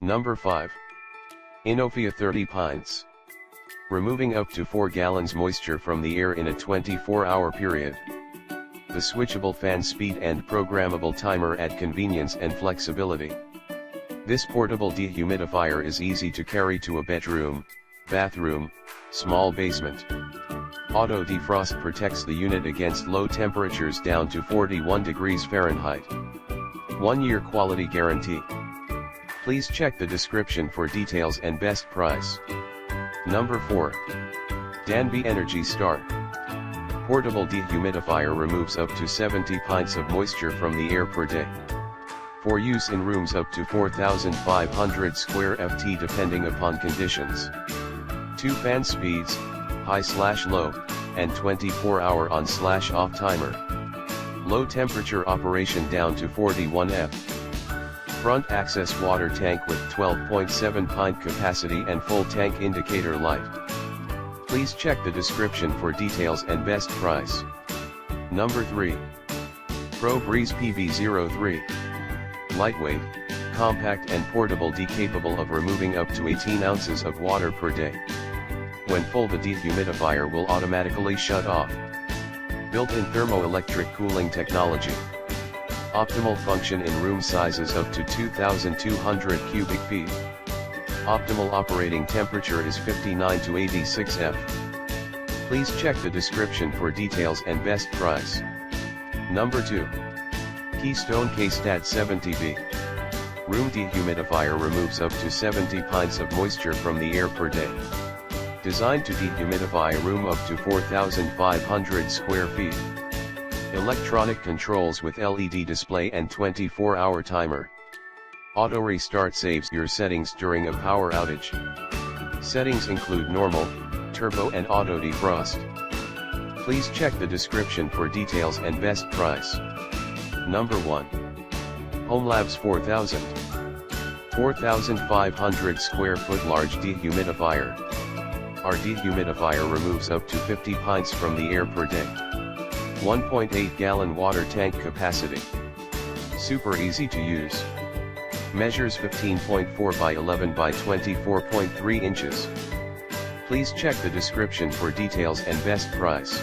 Number 5. Inofia 30 pints. Removing up to 4 gallons moisture from the air in a 24-hour period. The switchable fan speed and programmable timer add convenience and flexibility. This portable dehumidifier is easy to carry to a bedroom, bathroom, small basement. Auto defrost protects the unit against low temperatures down to 41 degrees Fahrenheit. 1-year quality guarantee. Please check the description for details and best price. Number 4. Danby Energy Star. Portable dehumidifier removes up to 70 pints of moisture from the air per day. For use in rooms up to 4,500 square ft depending upon conditions. 2 fan speeds, high/low, and 24-hour on/off timer. Low temperature operation down to 41 F. Front access water tank with 12.7 pint capacity and full tank indicator light. Please check the description for details and best price. Number 3. Pro Breeze PV03. Lightweight, compact and portable capable of removing up to 18 ounces of water per day. When full, the dehumidifier will automatically shut off. Built-in thermoelectric cooling technology. Optimal function in room sizes up to 2,200 cubic feet. Optimal operating temperature is 59 to 86 F. Please check the description for details and best price. Number 2. Keystone K-Stat 70B. Room dehumidifier removes up to 70 pints of moisture from the air per day. Designed to dehumidify a room up to 4,500 square feet. Electronic controls with LED display and 24-hour timer. Auto restart saves your settings during a power outage. Settings include normal, turbo and auto defrost. Please check the description for details and best price. Number 1. HomeLabs 4000. 4,500 square foot large dehumidifier. Our dehumidifier removes up to 50 pints from the air per day. 1.8 gallon water tank capacity. Super easy to use. Measures 15.4 by 11 by 24.3 inches. Please check the description for details and best price.